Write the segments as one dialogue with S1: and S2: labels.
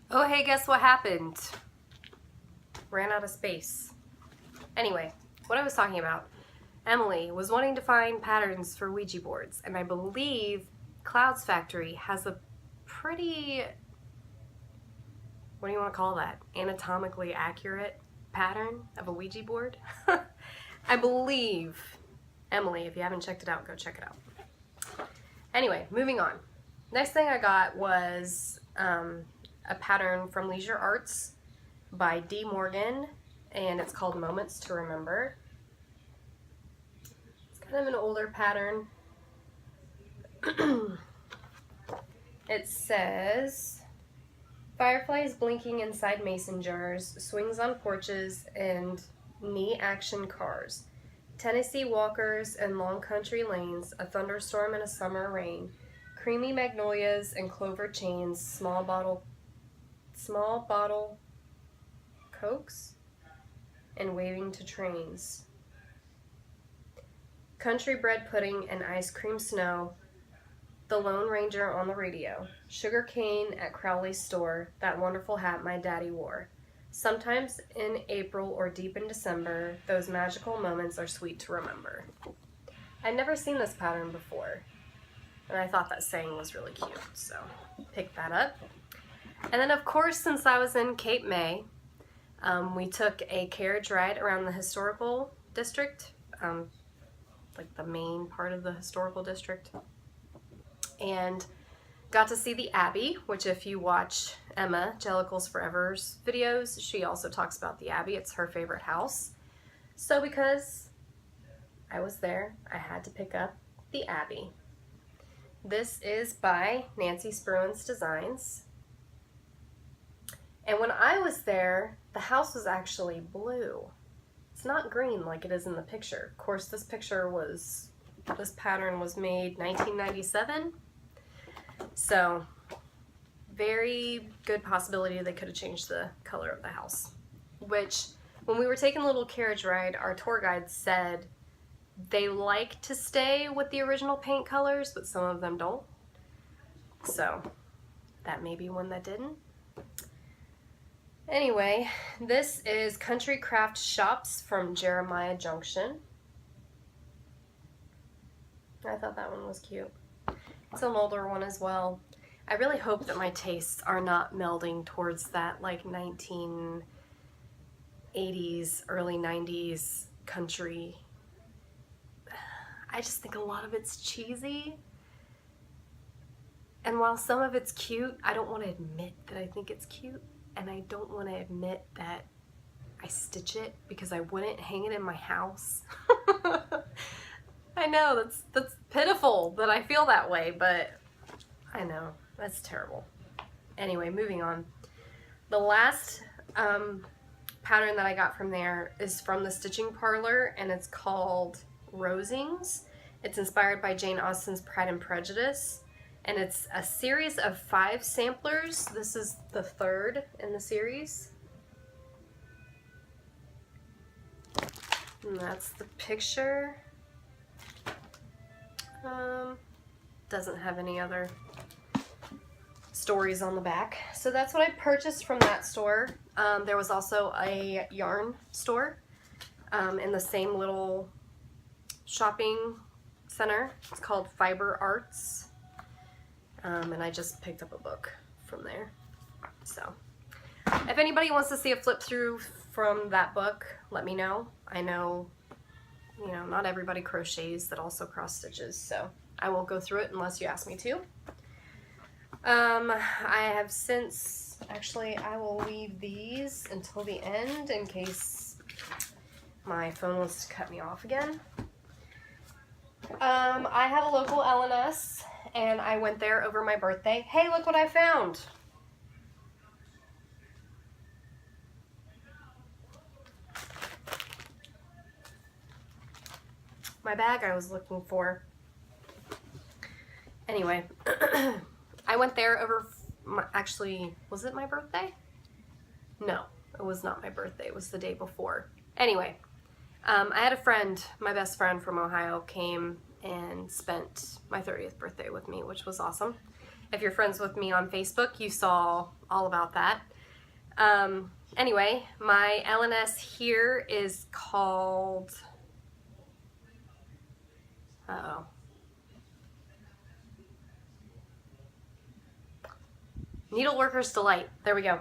S1: Oh, hey, guess what happened? Ran out of space. Anyway, what I was talking about, Emily was wanting to find patterns for Ouija boards, and I believe Clouds Factory has a pretty, what do you want to call that? Anatomically accurate pattern of a Ouija board? I believe. Emily, if you haven't checked it out, go check it out. Anyway, moving on. Next thing I got was a pattern from Leisure Arts by Dee Morgan, and it's called Moments to Remember. It's kind of an older pattern. It says, fireflies blinking inside mason jars, swings on porches, and knee action cars. Tennessee walkers and long country lanes, a thunderstorm and a summer rain, creamy magnolias and clover chains, small bottle cokes, and waving to trains. Country bread pudding and ice cream snow, the Lone Ranger on the radio, sugar cane at Crowley's store, that wonderful hat my daddy wore. Sometimes in April or deep in December, those magical moments are sweet to remember. I'd never seen this pattern before, and I thought that saying was really cute, so picked that up. And then, of course, since I was in Cape May, we took a carriage ride around the historical district, like the main part of the historical district, and got to see the Abbey, which if you watch Emma, Jellicles Forever's videos, she also talks about the Abbey. It's her favorite house. So because I was there, I had to pick up the Abbey. This is by Nancy Spruance Designs. And when I was there, the house was actually blue. It's not green like it is in the picture. Of course, this pattern was made 1997. So, very good possibility they could have changed the color of the house. Which, when we were taking a little carriage ride, our tour guide said they like to stay with the original paint colors, but some of them don't. So, that may be one that didn't. Anyway, this is Country Craft Shops from Jeremiah Junction. I thought that one was cute. It's an older one as well. I really hope that my tastes are not melding towards that like 1980s, early 90s country. I just think a lot of it's cheesy. And while some of it's cute, I don't want to admit that I think it's cute. And I don't want to admit that I stitch it because I wouldn't hang it in my house. I know, that's pitiful that I feel that way, but I know, that's terrible. Anyway, moving on. The last pattern that I got from there is from the Stitching Parlor, and it's called Rosings. It's inspired by Jane Austen's Pride and Prejudice, and it's a series of 5 samplers. This is the 3rd in the series. And that's the picture. Doesn't have any other stories on the back. So that's what I purchased from that store. There was also a yarn store in the same little shopping center. It's called Fiber Arts. And I just picked up a book from there. So if anybody wants to see a flip through from that book, let me know. I know, you know, not everybody crochets that also cross stitches, so I won't go through it unless you ask me to. I have since, actually I will leave these until the end in case my phone wants to cut me off again. I have a local L&S and I went there over my birthday. Hey, look what I found! My bag I was looking for. Anyway, I went there over, actually, was it my birthday? No, it was not my birthday, it was the day before. Anyway, I had a friend, my best friend from Ohio, came and spent my 30th birthday with me, which was awesome. If you're friends with me on Facebook, you saw all about that. Anyway, my LNS here is called, Needleworker's Delight. There we go.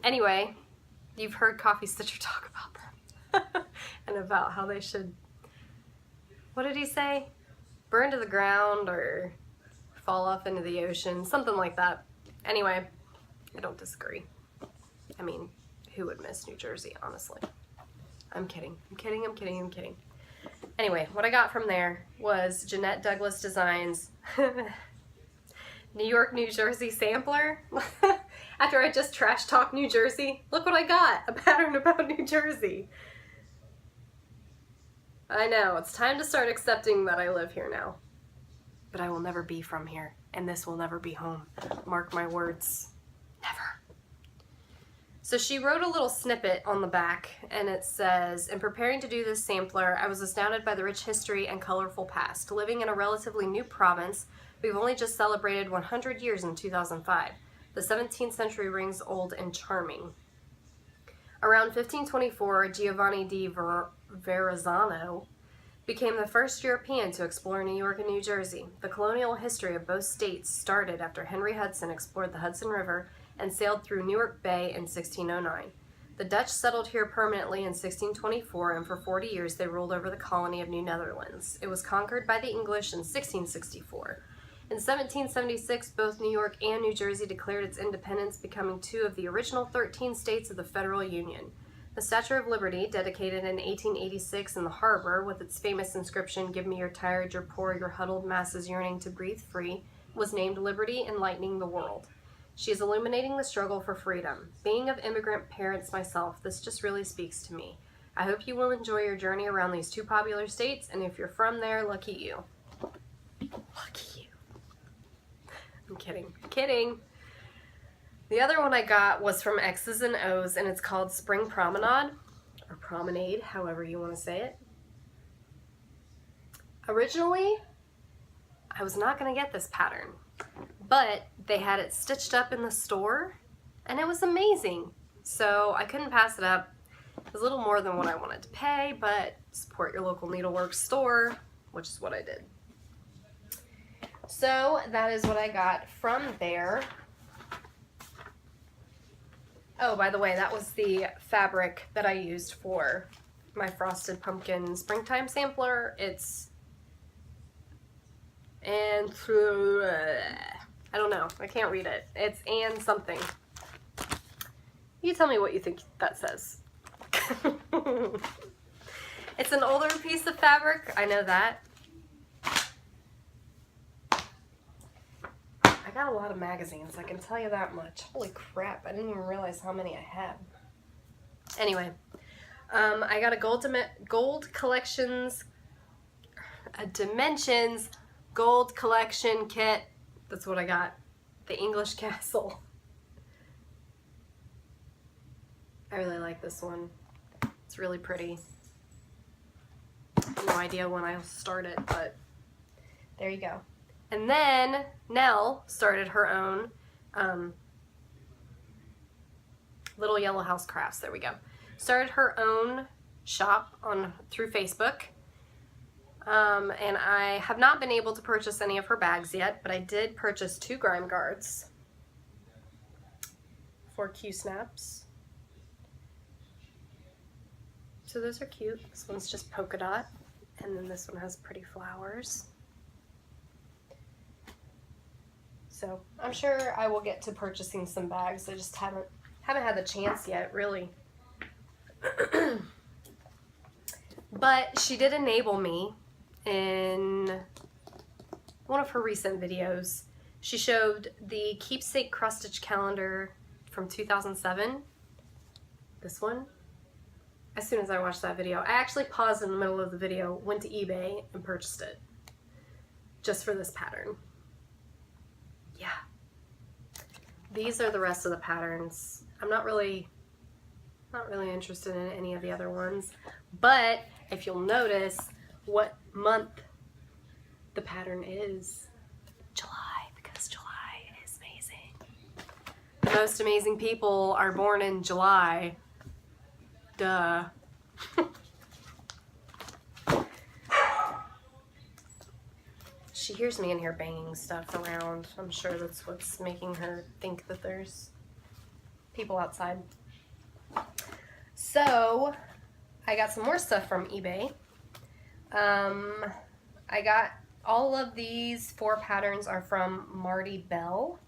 S1: Anyway, you've heard Coffee Stitcher talk about them and about how they should, what did he say? Burn to the ground or fall off into the ocean, something like that. Anyway, I don't disagree. I mean, who would miss New Jersey, honestly? I'm kidding. I'm kidding, I'm kidding, I'm kidding. Anyway, what I got from there was Jeanette Douglas Designs New York, New Jersey sampler. After I just trash talked New Jersey, look what I got, a pattern about New Jersey. I know, it's time to start accepting that I live here now. But I will never be from here, and this will never be home. Mark my words, never. So she wrote a little snippet on the back, and it says, in preparing to do this sampler, I was astounded by the rich history and colorful past. Living in a relatively new province, we've only just celebrated 100 years in 2005. The 17th century rings old and charming. Around 1524, Giovanni di Verrazzano became the first European to explore New York and New Jersey. The colonial history of both states started after Henry Hudson explored the Hudson River and sailed through Newark Bay in 1609. The Dutch settled here permanently in 1624, and for 40 years they ruled over the colony of New Netherlands. It was conquered by the English in 1664. In 1776, both New York and New Jersey declared its independence, becoming two of the original 13 states of the Federal Union. The Statue of Liberty, dedicated in 1886 in the harbor with its famous inscription, "Give me your tired, your poor, your huddled masses yearning to breathe free," was named Liberty Enlightening the World. She is illuminating the struggle for freedom. Being of immigrant parents myself, this just really speaks to me. I hope you will enjoy your journey around these two popular states, and if you're from there, lucky you. Lucky you. I'm kidding. I'm kidding. The other one I got was from X's and O's, and it's called Spring Promenade, or Promenade, however you want to say it. Originally, I was not going to get this pattern, but they had it stitched up in the store, and it was amazing. So I couldn't pass it up. It was a little more than what I wanted to pay, but support your local needlework store, which is what I did. So that is what I got from there. Oh, by the way, that was the fabric that I used for my Frosted Pumpkin Springtime Sampler. It's, and I don't know, I can't read it. It's and something. You tell me what you think that says. It's an older piece of fabric, I know that. I got a lot of magazines, I can tell you that much. Holy crap, I didn't even realize how many I had. Anyway, I got a Gold Collections, a Dimensions Gold Collection kit. That's what I got. The English Castle. I really like this one. It's really pretty. No idea when I'll start it, but there you go. And then Nell started her own Little Yellow House Crafts. There we go. Started her own shop through Facebook. And I have not been able to purchase any of her bags yet, but I did purchase 2 grime guards for Q-snaps. So those are cute. This one's just polka dot, and then this one has pretty flowers. So I'm sure I will get to purchasing some bags. I just haven't had the chance yet, really. But she did enable me in one of her recent videos. She showed the Keepsake Cross Stitch Calendar from 2007. This one. As soon as I watched that video, I actually paused in the middle of the video, went to eBay, and purchased it. Just for this pattern. Yeah. These are the rest of the patterns. I'm not really interested in any of the other ones, but if you'll notice what month the pattern is, July, most amazing people are born in July. Duh. She hears me in here banging stuff around. I'm sure that's what's making her think that there's people outside. So, I got some more stuff from eBay. I got all of these 4 patterns are from Marty Bell.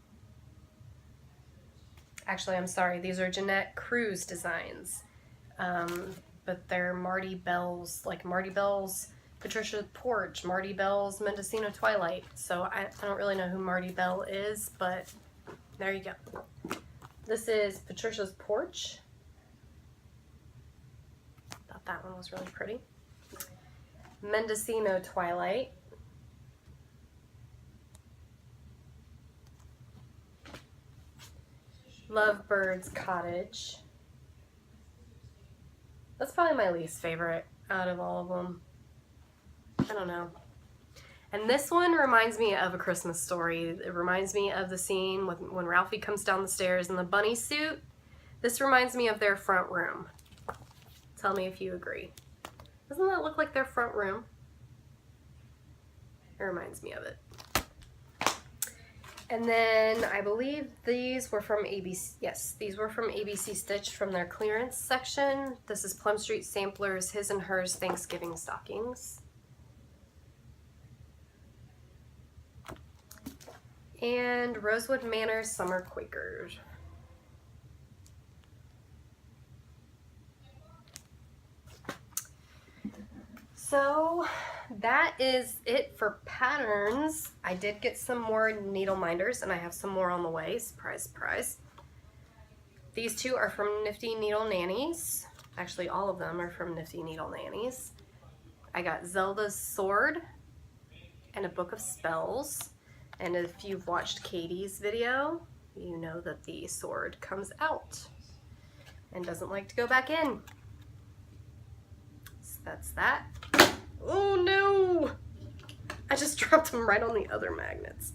S1: Actually, I'm sorry, these are Jeanette Cruz designs. But they're Marty Bell's, like Marty Bell's Patricia Porch, Marty Bell's Mendocino Twilight. So I don't really know who Marty Bell is, but there you go. This is Patricia's Porch. Thought that one was really pretty. Mendocino Twilight. Lovebird's Cottage. That's probably my least favorite out of all of them. I don't know. And this one reminds me of A Christmas Story. It reminds me of the scene when Ralphie comes down the stairs in the bunny suit. This reminds me of their front room. Tell me if you agree. Doesn't that look like their front room? It reminds me of it. And then I believe these were from ABC. Yes, these were from ABC Stitch from their clearance section. This is Plum Street Samplers His and Hers Thanksgiving Stockings. And Rosewood Manor Summer Quakers. So that is it for patterns. I did get some more needle minders and I have some more on the way. Surprise, surprise. These 2 are from Nifty Needle Nannies. Actually, all of them are from Nifty Needle Nannies. I got Zelda's Sword and a Book of Spells. And if you've watched Katie's video, you know that the sword comes out and doesn't like to go back in. So that's that. Oh no! I just dropped them right on the other magnets.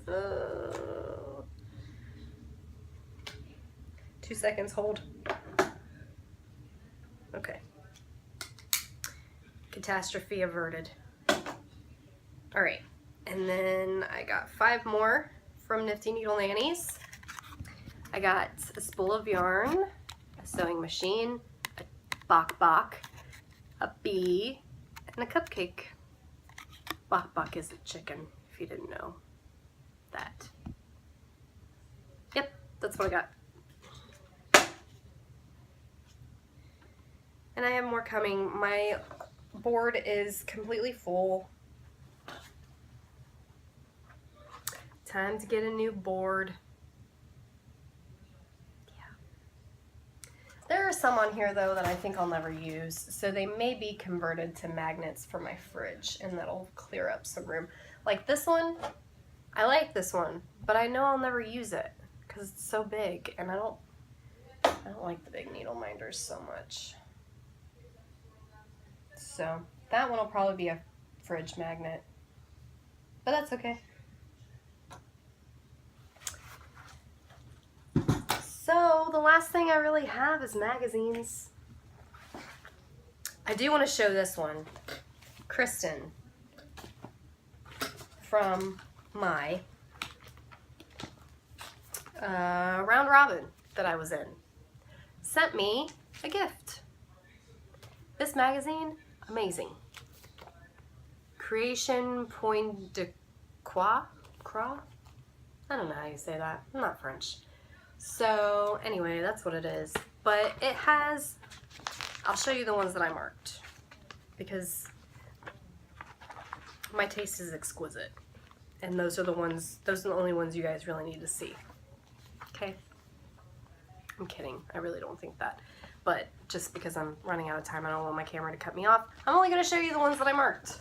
S1: 2 seconds, hold. Okay. Catastrophe averted. Alright. And then I got 5 more from Nifty Needle Nannies. I got a spool of yarn, a sewing machine, a bok, a bee, and a cupcake. Bok is a chicken, if you didn't know that. Yep, that's what I got. And I have more coming. My board is completely full. Time to get a new board. Yeah. There are some on here though that I think I'll never use, so they may be converted to magnets for my fridge, and that'll clear up some room. Like this one, I like this one, but I know I'll never use it because it's so big, and I don't like the big needle minders so much. So that one will probably be a fridge magnet, but that's okay. So the last thing I really have is magazines. I do want to show this one. Kristen from my round robin that I was in sent me a gift. This magazine, amazing. Creation Point de Croix? I don't know how you say that. I'm not French. So anyway, that's what it is. But it has, I'll show you the ones that I marked because my taste is exquisite. And those are the only ones you guys really need to see. Okay? I'm kidding. I really don't think that. But just because I'm running out of time, I don't want my camera to cut me off. I'm only going to show you the ones that I marked.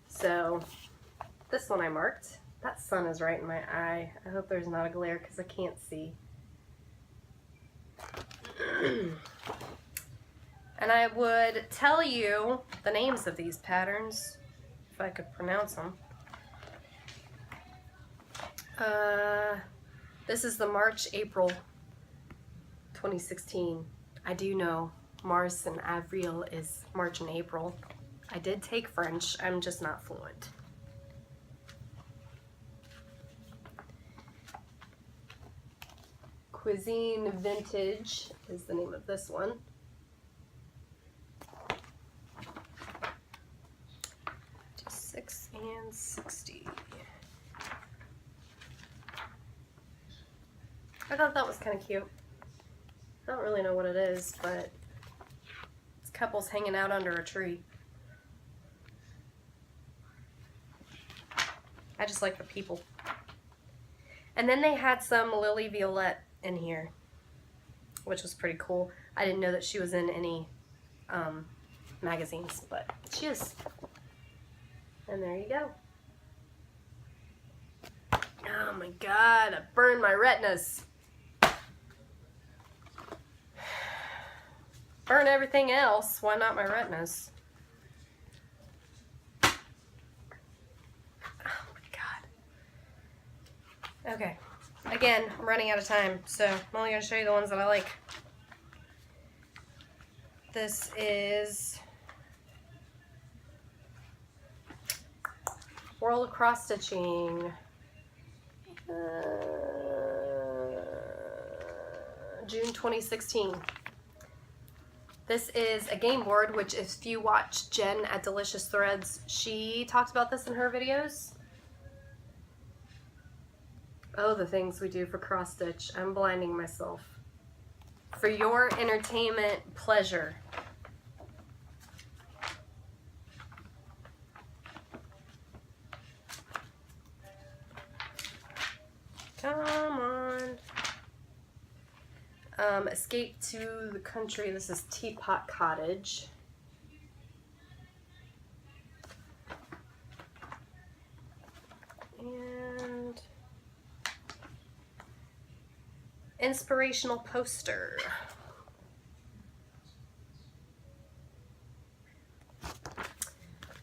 S1: So this one I marked. That sun is right in my eye. I hope there's not a glare because I can't see. And I would tell you the names of these patterns if I could pronounce them. This is the March-April 2016. I do know Mars and Avril is March and April. I did take French, I'm just not fluent. Cuisine Vintage is the name of this one. Just 6 and 60. I thought that was kind of cute. I don't really know what it is, but it's couples hanging out under a tree. I just like the people. And then they had some Lily Violette in here, which was pretty cool. I didn't know that she was in any magazines, but she is. And there you go. Oh my god, I burned my retinas. Burn everything else, why not my retinas? Oh my god. Okay, again, I'm running out of time, so I'm only going to show you the ones that I like. This is World of Cross Stitching. June 2016. This is a game board, which if you watch Jen at Delicious Threads, she talks about this in her videos. Oh, the things we do for cross stitch. I'm blinding myself. For your entertainment pleasure. Come on. Escape to the Country. This is Teapot Cottage. And Inspirational Poster.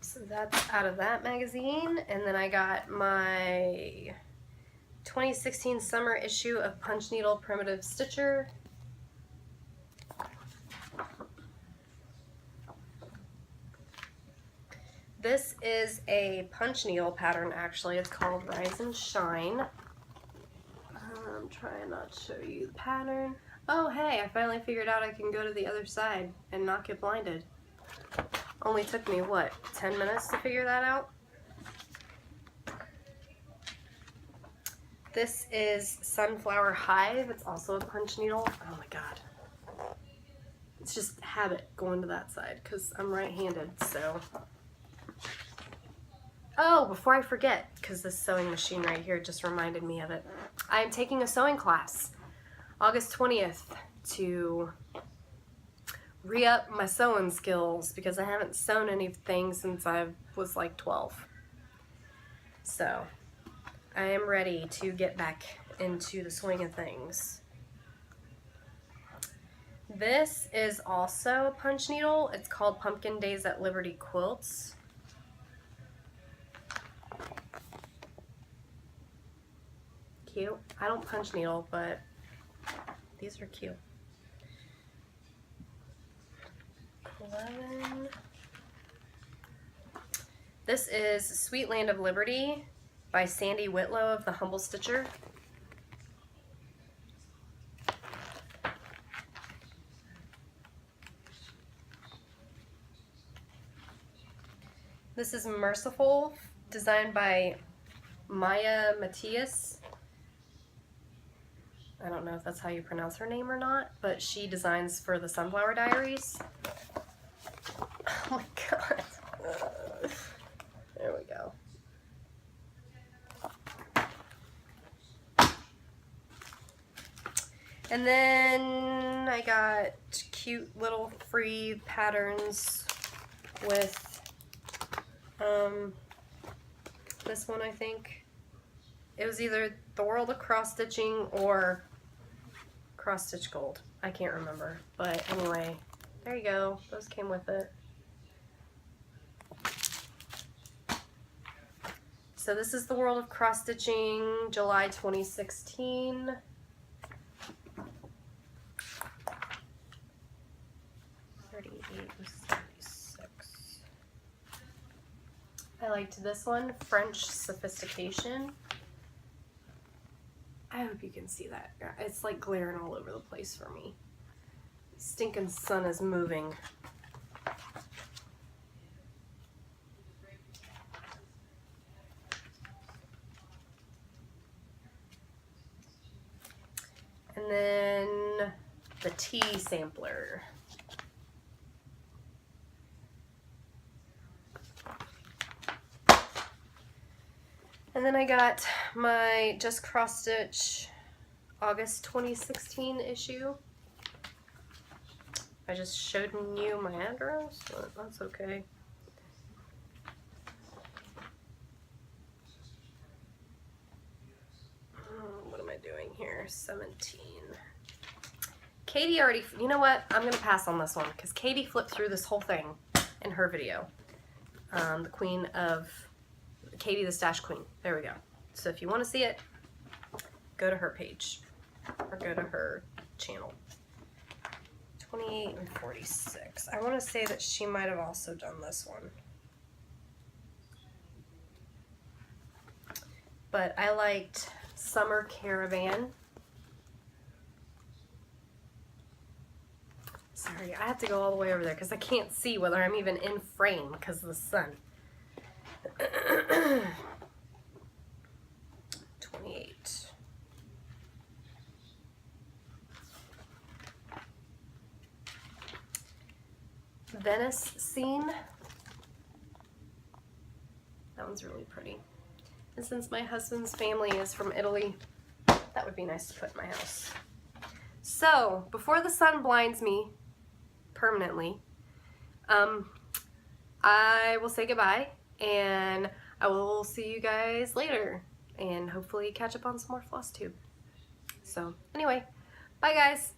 S1: So that's out of that magazine. And then I got my 2016 summer issue of Punch Needle Primitive Stitcher. This is a punch needle pattern, actually. It's called Rise and Shine. I'm trying not to show you the pattern. Oh, hey, I finally figured out I can go to the other side and not get blinded. Only took me, what, 10 minutes to figure that out? This is Sunflower Hive. It's also a punch needle. Oh my god. It's just habit going to that side because I'm right-handed, so. Oh, before I forget, because this sewing machine right here just reminded me of it. I'm taking a sewing class August 20th to re-up my sewing skills because I haven't sewn anything since I was like 12. So I am ready to get back into the swing of things. This is also a punch needle. It's called Pumpkin Days at Liberty Quilts. Cute. I don't punch needle, but these are cute. 11. This is Sweet Land of Liberty by Sandy Whitlow of The Humble Stitcher. This is Merciful, designed by Maya Matias. I don't know if that's how you pronounce her name or not, but she designs for the Sunflower Diaries. Oh my god. There we go. And then I got cute little free patterns with this one, I think. It was either The World of Cross Stitching or Cross Stitch Gold. I can't remember. But anyway, there you go. Those came with it. So this is The World of Cross Stitching, July 2016. I liked this one, French Sophistication. I hope you can see that. It's like glaring all over the place for me. Stinking sun is moving. And then the tea sampler. And then I got my Just Cross Stitch August 2016 issue. I just showed you my address, but that's okay. What am I doing here? 17. Katie already, you know what? I'm gonna pass on this one because Katie flipped through this whole thing in her video. The Queen of, Katie the Stash Queen. There we go. So if you want to see it, go to her page or go to her channel. 28 and 46. I want to say that she might have also done this one. But I liked Summer Caravan. Sorry, I have to go all the way over there because I can't see whether I'm even in frame because of the sun. 28. Venice Scene. That one's really pretty. And since my husband's family is from Italy, that would be nice to put in my house. So, before the sun blinds me permanently, I will say goodbye, and I will see you guys later, and hopefully catch up on some more FlossTube. So, anyway, bye guys!